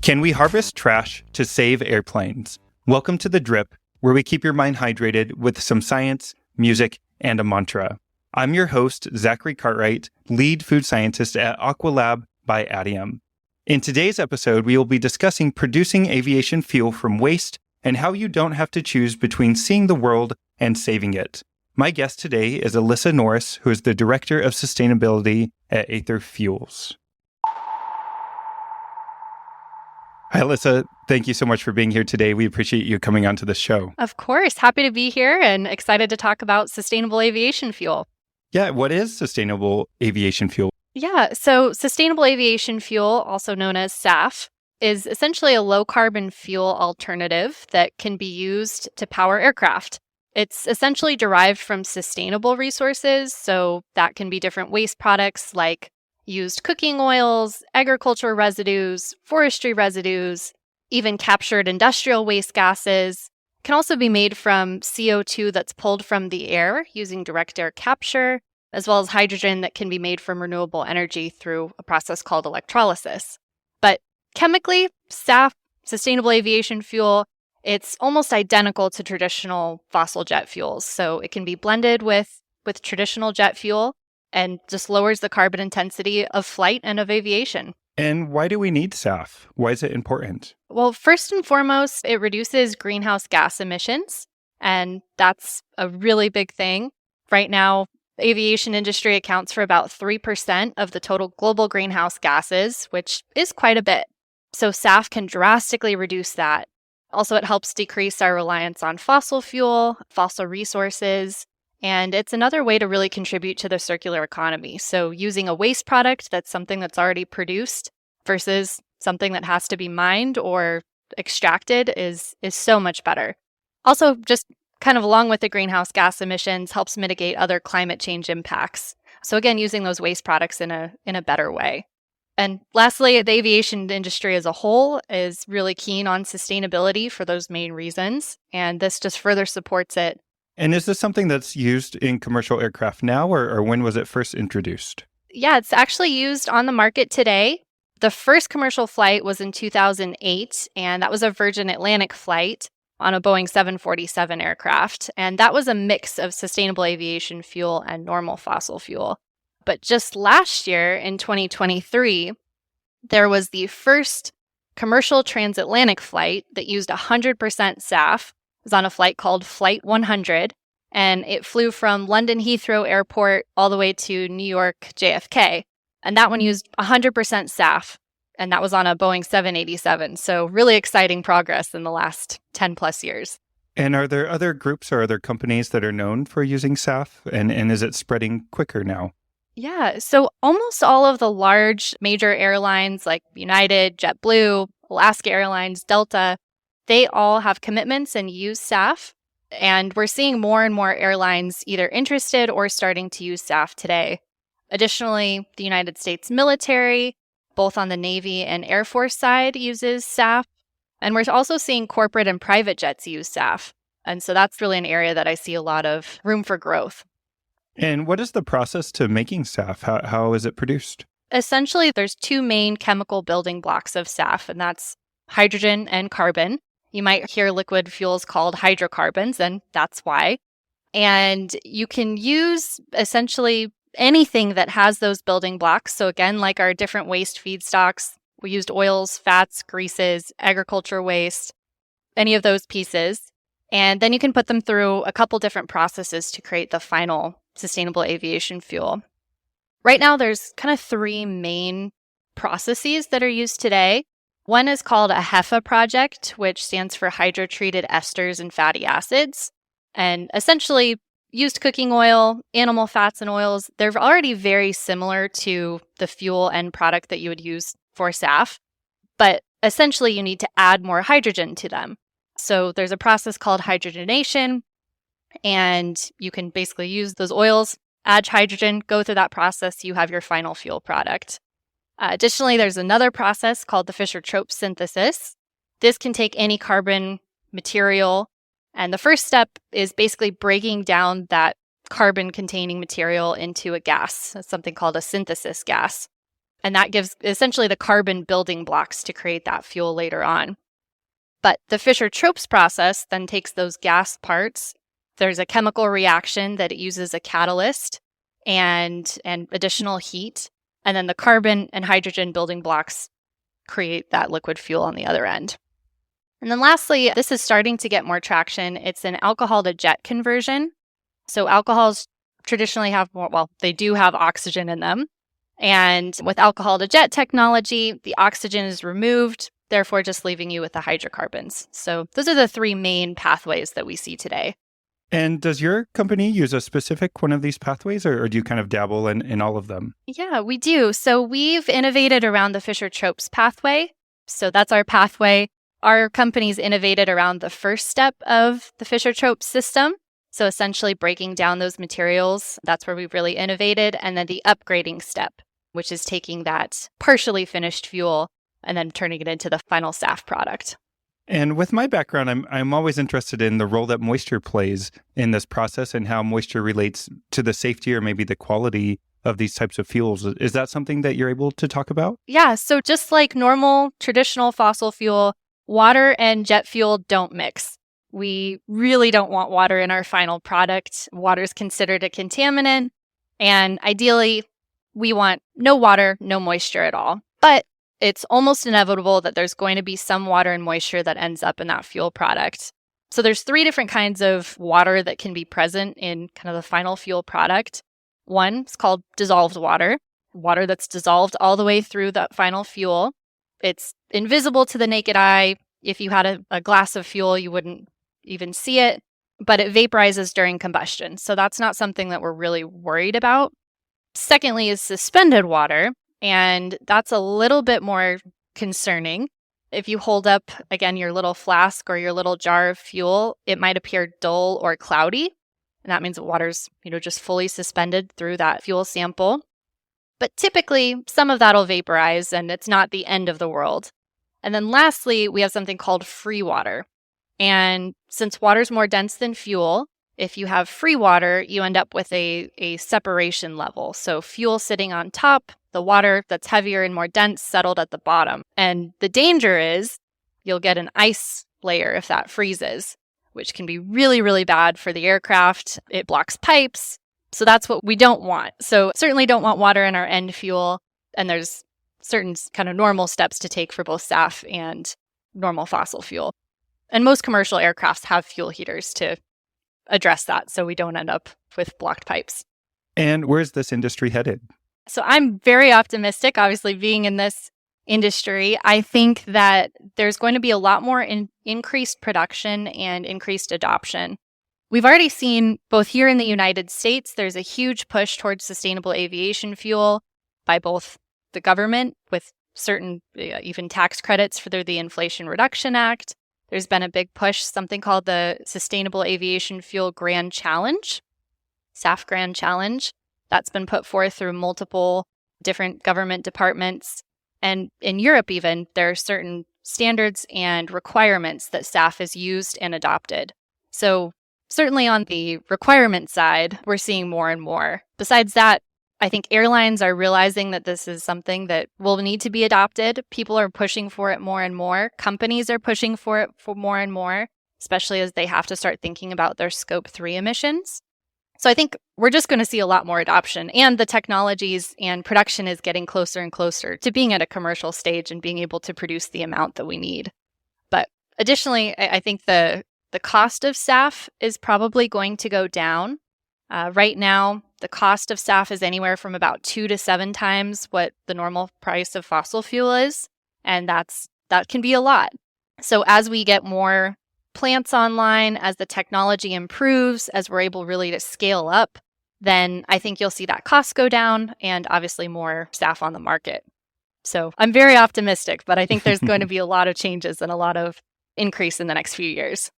Can we harvest trash to save airplanes? Welcome to The Drip, where we keep your mind hydrated with some science, music, and a mantra. I'm your host, Zachary Cartwright, lead food scientist at Aqualab by Adium. In today's episode, we will be discussing producing aviation fuel from waste and how you don't have to choose between seeing the world and saving it. My guest today is Alyssa Norris, who is the Director of Sustainability at Aether Fuels. Hi, Alyssa. Thank you so much for being here today. We appreciate you coming onto the show. Of course. Happy to be here and excited to talk about sustainable aviation fuel. Yeah, what is sustainable aviation fuel? Yeah, so sustainable aviation fuel, also known as SAF, is essentially a low-carbon fuel alternative that can be used to power aircraft. It's essentially derived from sustainable resources, so that can be different waste products like used cooking oils, agricultural residues, forestry residues, even captured industrial waste gases. It can also be made from CO2 that's pulled from the air using direct air capture, as well as hydrogen that can be made from renewable energy through a process called electrolysis. But chemically, SAF, sustainable aviation fuel, it's almost identical to traditional fossil jet fuels. So it can be blended with traditional jet fuel and just lowers the carbon intensity of flight and of aviation. And why do we need SAF? Why is it important? Well, first and foremost, it reduces greenhouse gas emissions, and that's a really big thing. Right now, the aviation industry accounts for about 3% of the total global greenhouse gases, which is quite a bit. So SAF can drastically reduce that. Also, it helps decrease our reliance on fossil fuel, fossil resources, and it's another way to really contribute to the circular economy. So using a waste product that's something that's already produced versus something that has to be mined or extracted is so much better. Also, just kind of along with the greenhouse gas emissions, helps mitigate other climate change impacts. So again, using those waste products in a better way. And lastly, the aviation industry as a whole is really keen on sustainability for those main reasons, and this just further supports it. And is this something that's used in commercial aircraft now, or when was it first introduced? Yeah, it's actually used on the market today. The first commercial flight was in 2008, and that was a Virgin Atlantic flight on a Boeing 747 aircraft. And that was a mix of sustainable aviation fuel and normal fossil fuel. But just last year, in 2023, there was the first commercial transatlantic flight that used 100% SAF. It was on a flight called Flight 100, and it flew from London Heathrow Airport all the way to New York JFK. And that one used 100% SAF, and that was on a Boeing 787. So really exciting progress in the last 10 plus years. And are there other groups or other companies that are known for using SAF? And is it spreading quicker now? Yeah, so almost all of the large major airlines like United, JetBlue, Alaska Airlines, Delta, they all have commitments and use SAF. And we're seeing more and more airlines either interested or starting to use SAF today. Additionally, the United States military, both on the Navy and Air Force side, uses SAF. And we're also seeing corporate and private jets use SAF. And so that's really an area that I see a lot of room for growth. And what is the process to making SAF? How is it produced? Essentially, there's two main chemical building blocks of SAF, and that's hydrogen and carbon. You might hear liquid fuels called hydrocarbons, and that's why. And you can use essentially anything that has those building blocks. So again, like our different waste feedstocks, we used oils, fats, greases, agriculture waste, any of those pieces. And then you can put them through a couple different processes to create the final sustainable aviation fuel. Right now, there's kind of three main processes that are used today. One is called a HEFA project, which stands for hydrotreated esters and fatty acids. And essentially, used cooking oil, animal fats and oils, they're already very similar to the fuel end product that you would use for SAF. But essentially, you need to add more hydrogen to them. So there's a process called hydrogenation, and you can basically use those oils, add hydrogen, go through that process, you have your final fuel product. Additionally, there's another process called the Fischer-Tropsch synthesis. This can take any carbon material, and the first step is basically breaking down that carbon-containing material into a gas. That's something called a synthesis gas. And that gives essentially the carbon building blocks to create that fuel later on. But the Fischer-Tropsch process then takes those gas parts. There's a chemical reaction that it uses a catalyst and additional heat. And then the carbon and hydrogen building blocks create that liquid fuel on the other end. And then lastly, this is starting to get more traction. It's an alcohol to jet conversion. So alcohols traditionally have more, well, they do have oxygen in them. And with alcohol to jet technology, the oxygen is removed, therefore just leaving you with the hydrocarbons. So those are the three main pathways that we see today. And does your company use a specific one of these pathways, or do you kind of dabble in all of them? Yeah, we do. So we've innovated around the Fischer-Tropsch pathway. So that's our pathway. Our company's innovated around the first step of the Fischer-Tropsch system. So essentially breaking down those materials, that's where we've really innovated. And then the upgrading step, which is taking that partially finished fuel and then turning it into the final SAF product. And with my background, I'm always interested in the role that moisture plays in this process and how moisture relates to the safety or maybe the quality of these types of fuels. Is that something that you're able to talk about? Yeah, so just like normal traditional fossil fuel, water and jet fuel don't mix. We really don't want water in our final product. Water is considered a contaminant, and ideally, we want no water, no moisture at all. But it's almost inevitable that there's going to be some water and moisture that ends up in that fuel product. So there's three different kinds of water that can be present in kind of the final fuel product. One is called dissolved water, water that's dissolved all the way through the final fuel. It's invisible to the naked eye. If you had a glass of fuel, you wouldn't even see it, but it vaporizes during combustion. So that's not something that we're really worried about. Secondly is suspended water, and that's a little bit more concerning. If you hold up, again, your little flask or your little jar of fuel, it might appear dull or cloudy. And that means the water's, just fully suspended through that fuel sample. But typically, some of that will vaporize, and it's not the end of the world. And then lastly, we have something called free water. And since water's more dense than fuel, if you have free water, you end up with a separation level. So fuel sitting on top, the water that's heavier and more dense settled at the bottom. And the danger is you'll get an ice layer if that freezes, which can be really, really bad for the aircraft. It blocks pipes. So that's what we don't want. So certainly don't want water in our end fuel. And there's certain kind of normal steps to take for both SAF and normal fossil fuel. And most commercial aircrafts have fuel heaters to address that so we don't end up with blocked pipes. And where's this industry headed? So I'm very optimistic, obviously being in this industry. I think that there's going to be a lot more increased production and increased adoption. We've already seen both here in the United States, there's a huge push towards sustainable aviation fuel by both the government with certain even tax credits for the Inflation Reduction Act. There's been a big push, something called the Sustainable Aviation Fuel Grand Challenge, SAF Grand Challenge. That's been put forth through multiple different government departments. And in Europe even, there are certain standards and requirements that SAF has used and adopted. So certainly on the requirement side, we're seeing more and more. Besides that, I think airlines are realizing that this is something that will need to be adopted. People are pushing for it more and more. Companies are pushing for it for more and more, especially as they have to start thinking about their Scope 3 emissions. So I think we're just going to see a lot more adoption, and the technologies and production is getting closer and closer to being at a commercial stage and being able to produce the amount that we need. But additionally, I think the cost of SAF is probably going to go down. Right now, the cost of SAF is anywhere from about 2 to 7 times what the normal price of fossil fuel is, and that can be a lot. So as we get more plants online, as the technology improves, as we're able really to scale up, then I think you'll see that cost go down and obviously more SAF on the market. So I'm very optimistic, but I think there's going to be a lot of changes and a lot of increase in the next few years.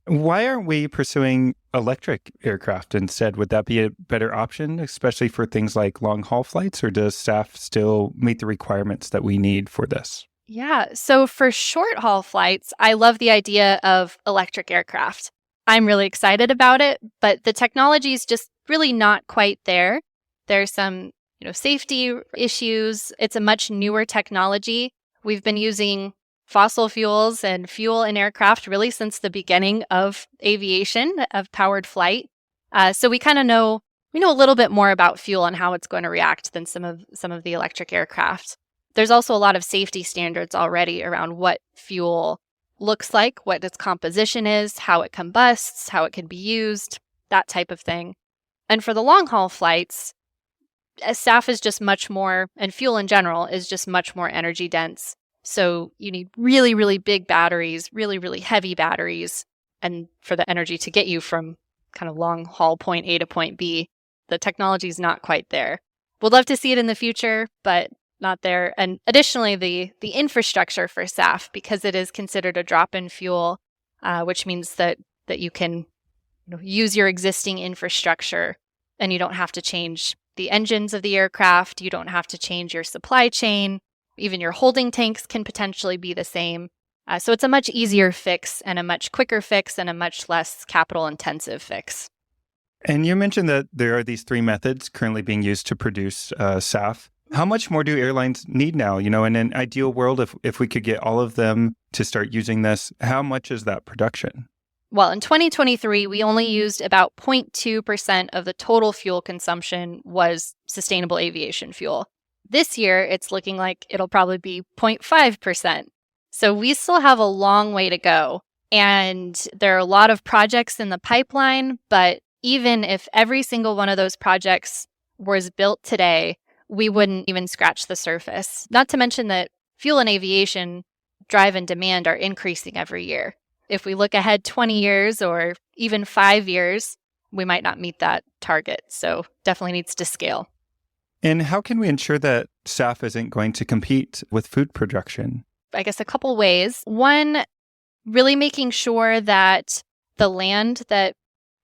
Why aren't we pursuing electric aircraft instead? Would that be a better option, especially for things like long-haul flights, or does SAF still meet the requirements that we need for this? Yeah, so for short-haul flights, I love the idea of electric aircraft. I'm really excited about it, but the technology is just really not quite there. There's some safety issues. It's a much newer technology. We've been using fossil fuels and fuel in aircraft really since the beginning of aviation, of powered flight. So we kind of know a little bit more about fuel and how it's going to react than some of the electric aircraft. There's also a lot of safety standards already around what fuel looks like, what its composition is, how it combusts, how it can be used, that type of thing. And for the long haul flights, SAF is just much more, and fuel in general is just much more energy dense. So you need really, really big batteries, really, really heavy batteries, and for the energy to get you from kind of long haul point A to point B, the technology is not quite there. We'd love to see it in the future, but not there. And additionally, the infrastructure for SAF, because it is considered a drop-in fuel, which means that you can use your existing infrastructure and you don't have to change the engines of the aircraft. You don't have to change your supply chain. Even your holding tanks can potentially be the same. So it's a much easier fix and a much quicker fix and a much less capital-intensive fix. And you mentioned that there are these 3 methods currently being used to produce SAF. How much more do airlines need now? In an ideal world, if we could get all of them to start using this, how much is that production? Well, in 2023, we only used about 0.2% of the total fuel consumption was sustainable aviation fuel. This year, it's looking like it'll probably be 0.5%. So we still have a long way to go. And there are a lot of projects in the pipeline, but even if every single one of those projects was built today, we wouldn't even scratch the surface. Not to mention that fuel and aviation drive and demand are increasing every year. If we look ahead 20 years or even 5 years, we might not meet that target. So definitely needs to scale. And how can we ensure that SAF isn't going to compete with food production? I guess a couple ways. One, really making sure that the land that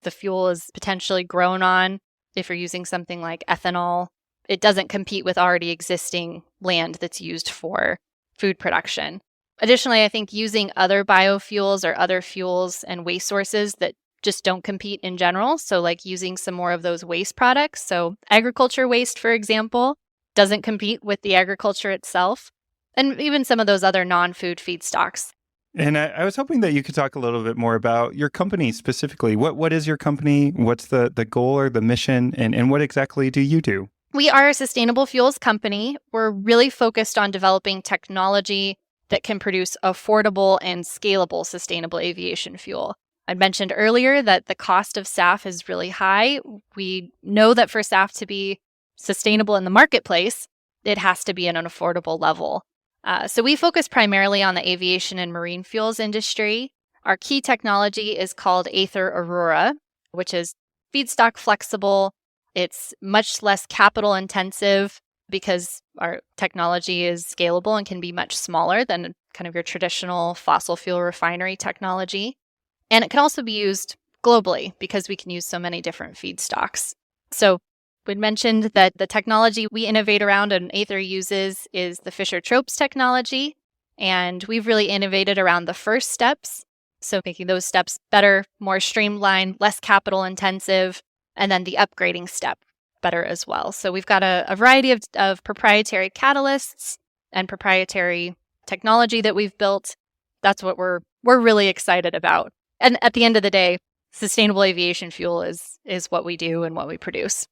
the fuel is potentially grown on, if you're using something like ethanol, it doesn't compete with already existing land that's used for food production. Additionally, I think using other biofuels or other fuels and waste sources that just don't compete in general. So like using some more of those waste products. So agriculture waste, for example, doesn't compete with the agriculture itself. And even some of those other non-food feedstocks. And I was hoping that you could talk a little bit more about your company specifically. What is your company? What's the goal or the mission? And what exactly do you do? We are a sustainable fuels company. We're really focused on developing technology that can produce affordable and scalable sustainable aviation fuel. I mentioned earlier that the cost of SAF is really high. We know that for SAF to be sustainable in the marketplace, it has to be at an affordable level. So we focus primarily on the aviation and marine fuels industry. Our key technology is called Aether Aurora, which is feedstock flexible. It's much less capital intensive because our technology is scalable and can be much smaller than kind of your traditional fossil fuel refinery technology. And it can also be used globally because we can use so many different feedstocks. So we mentioned that the technology we innovate around and Aether uses is the Fischer-Tropsch technology. And we've really innovated around the first steps. So making those steps better, more streamlined, less capital intensive, and then the upgrading step better as well. So we've got a variety of proprietary catalysts and proprietary technology that we've built. That's what we're really excited about. And at the end of the day, sustainable aviation fuel is what we do and what we produce.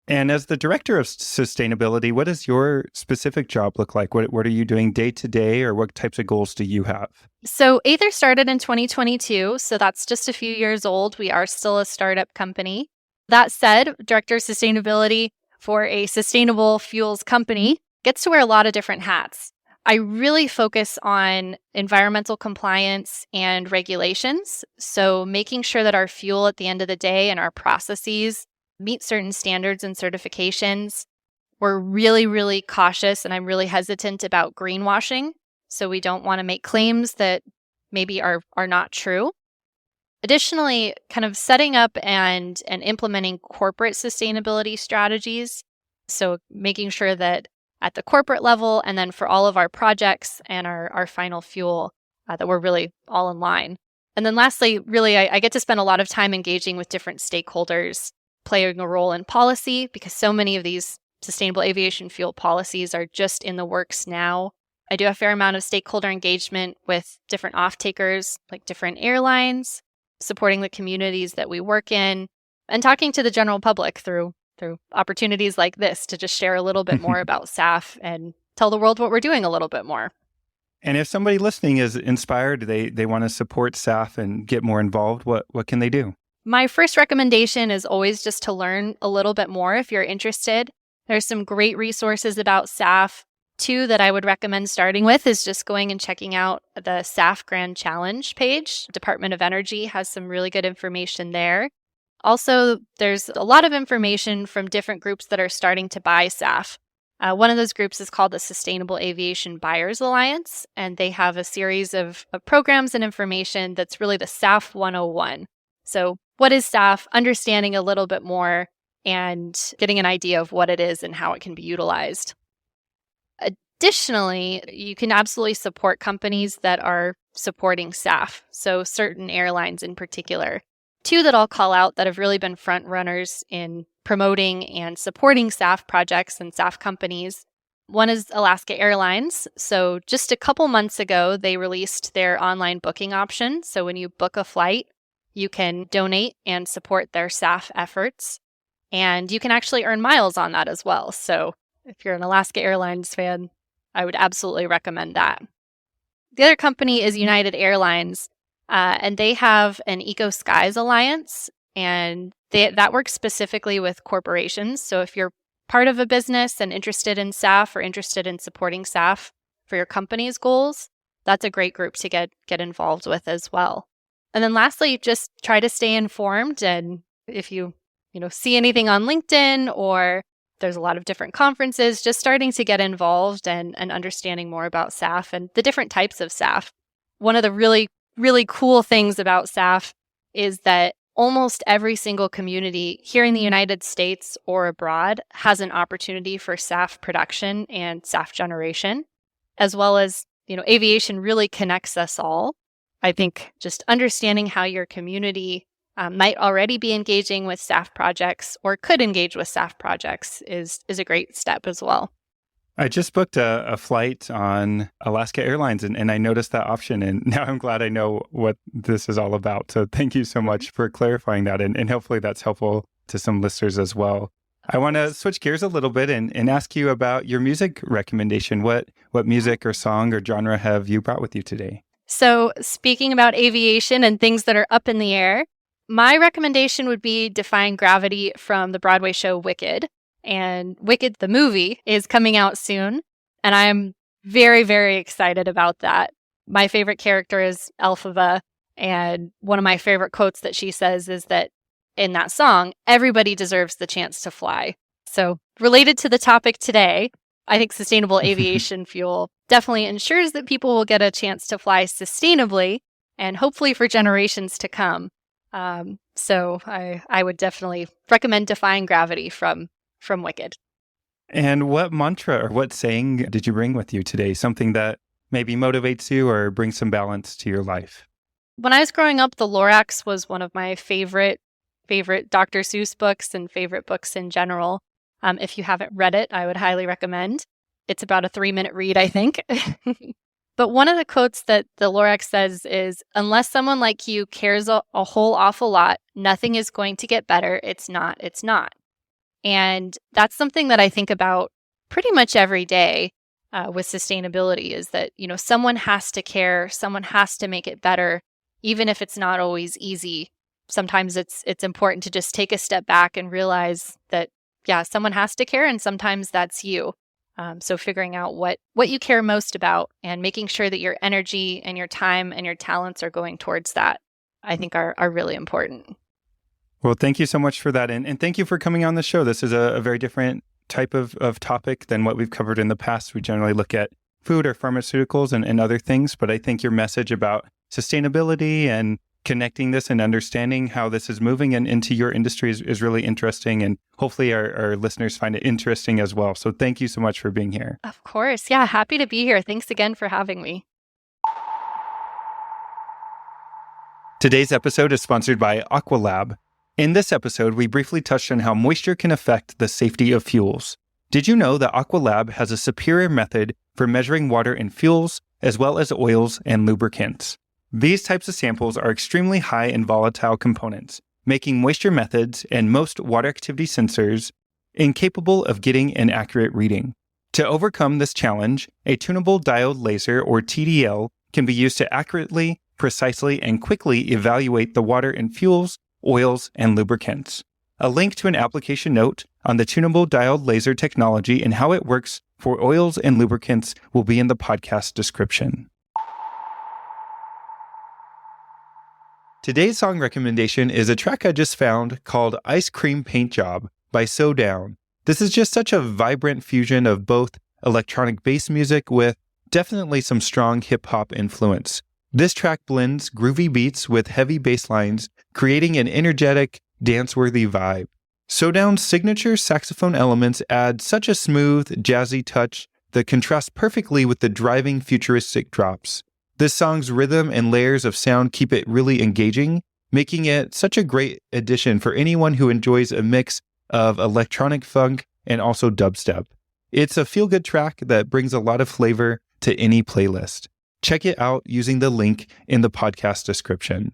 And as the director of sustainability, what does your specific job look like? What are you doing day to day, or what types of goals do you have? So Aether started in 2022, so that's just a few years old. We are still a startup company. That said, director of sustainability for a sustainable fuels company gets to wear a lot of different hats. I really focus on environmental compliance and regulations. So making sure that our fuel at the end of the day and our processes meet certain standards and certifications. We're really, really cautious, and I'm really hesitant about greenwashing. So we don't want to make claims that maybe are not true. Additionally, kind of setting up and implementing corporate sustainability strategies. So making sure that at the corporate level and then for all of our projects and our final fuel, that we're really all in line. And then lastly, really, I get to spend a lot of time engaging with different stakeholders, playing a role in policy, because so many of these sustainable aviation fuel policies are just in the works now. I do a fair amount of stakeholder engagement with different off-takers, like different airlines, supporting the communities that we work in, and talking to the general public through opportunities like this to just share a little bit more about SAF and tell the world what we're doing a little bit more. And if somebody listening is inspired, they want to support SAF and get more involved, what can they do? My first recommendation is always just to learn a little bit more if you're interested. There's some great resources about SAF. Two that I would recommend starting with is just going and checking out the SAF Grand Challenge page. Department of Energy has some really good information there. Also, there's a lot of information from different groups that are starting to buy SAF. One of those groups is called the Sustainable Aviation Buyers Alliance, and they have a series of programs and information that's really the SAF 101. So what is SAF? Understanding a little bit more and getting an idea of what it is and how it can be utilized. Additionally, you can absolutely support companies that are supporting SAF, so certain airlines in particular. Two that I'll call out that have really been front runners in promoting and supporting SAF projects and SAF companies. One is Alaska Airlines. So just a couple months ago, they released their online booking option. So when you book a flight, you can donate and support their SAF efforts. And you can actually earn miles on that as well. So if you're an Alaska Airlines fan, I would absolutely recommend that. The other company is United Airlines. And they have an Eco Skies Alliance, and that works specifically with corporations. So if you're part of a business and interested in SAF or interested in supporting SAF for your company's goals, that's a great group to get involved with as well. And then lastly, just try to stay informed. And if you see anything on LinkedIn or there's a lot of different conferences, just starting to get involved and understanding more about SAF and the different types of SAF. One of the really cool things about SAF is that almost every single community here in the United States or abroad has an opportunity for SAF production and SAF generation, as well as, aviation really connects us all. I think just understanding how your community might already be engaging with SAF projects or could engage with SAF projects is a great step as well. I just booked a flight on Alaska Airlines and I noticed that option. And now I'm glad I know what this is all about. So thank you so much for clarifying that. And hopefully that's helpful to some listeners as well. I want to switch gears a little bit and ask you about your music recommendation. What music or song or genre have you brought with you today? So speaking about aviation and things that are up in the air, my recommendation would be Defying Gravity from the Broadway show Wicked. And Wicked, the movie, is coming out soon. And I am very, very excited about that. My favorite character is Elphaba. And one of my favorite quotes that she says is that in that song, everybody deserves the chance to fly. So related to the topic today, I think sustainable aviation fuel definitely ensures that people will get a chance to fly sustainably and hopefully for generations to come. So I would definitely recommend Defying Gravity from Wicked. And what mantra or what saying did you bring with you today? Something that maybe motivates you or brings some balance to your life? When I was growing up, The Lorax was one of my favorite Dr. Seuss books and favorite books in general. If you haven't read it, I would highly recommend. It's about a 3-minute read, I think. But one of the quotes that The Lorax says is, unless someone like you cares a whole awful lot, nothing is going to get better. It's not. And that's something that I think about pretty much every day with sustainability is that, someone has to care, someone has to make it better, even if it's not always easy. Sometimes it's important to just take a step back and realize that, someone has to care and sometimes that's you. So figuring out what you care most about and making sure that your energy and your time and your talents are going towards that, I think are really important. Well, thank you so much for that. And thank you for coming on the show. This is a very different type of topic than what we've covered in the past. We generally look at food or pharmaceuticals and other things, but I think your message about sustainability and connecting this and understanding how this is moving and into your industry is really interesting. And hopefully our listeners find it interesting as well. So thank you so much for being here. Of course. Yeah, happy to be here. Thanks again for having me. Today's episode is sponsored by Aqualab. In this episode, we briefly touched on how moisture can affect the safety of fuels. Did you know that Aqualab has a superior method for measuring water in fuels, as well as oils and lubricants? These types of samples are extremely high in volatile components, making moisture methods and most water activity sensors incapable of getting an accurate reading. To overcome this challenge, a tunable diode laser, or TDL, can be used to accurately, precisely, and quickly evaluate the water in fuels, oils, and lubricants. A link to an application note on the tunable diode laser technology and how it works for oils and lubricants will be in the podcast description. Today's song recommendation is a track I just found called Ice Cream Paint Job by So Down. This is just such a vibrant fusion of both electronic bass music with definitely some strong hip-hop influence. This track blends groovy beats with heavy bass lines, creating an energetic, dance-worthy vibe. So Down's signature saxophone elements add such a smooth, jazzy touch that contrasts perfectly with the driving, futuristic drops. This song's rhythm and layers of sound keep it really engaging, making it such a great addition for anyone who enjoys a mix of electronic funk and also dubstep. It's a feel-good track that brings a lot of flavor to any playlist. Check it out using the link in the podcast description.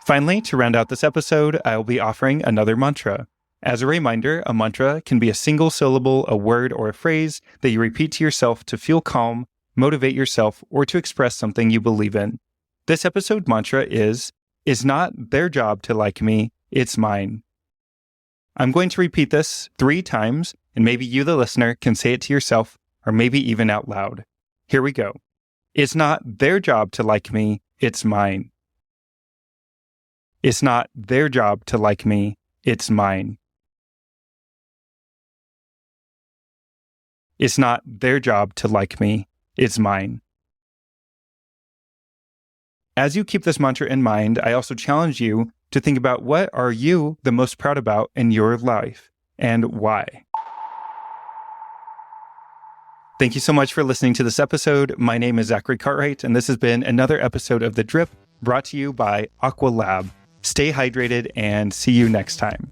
Finally, to round out this episode, I will be offering another mantra. As a reminder, a mantra can be a single syllable, a word, or a phrase that you repeat to yourself to feel calm, motivate yourself, or to express something you believe in. This episode mantra is, "It's not their job to like me, it's mine." I'm going to repeat this 3 times, and maybe you, the listener, can say it to yourself, or maybe even out loud. Here we go. It's not their job to like me, it's mine. It's not their job to like me, it's mine. It's not their job to like me, it's mine. As you keep this mantra in mind, I also challenge you to think about what are you the most proud about in your life and why. Thank you so much for listening to this episode. My name is Zachary Cartwright, and this has been another episode of The Drip brought to you by Aqualab. Stay hydrated and see you next time.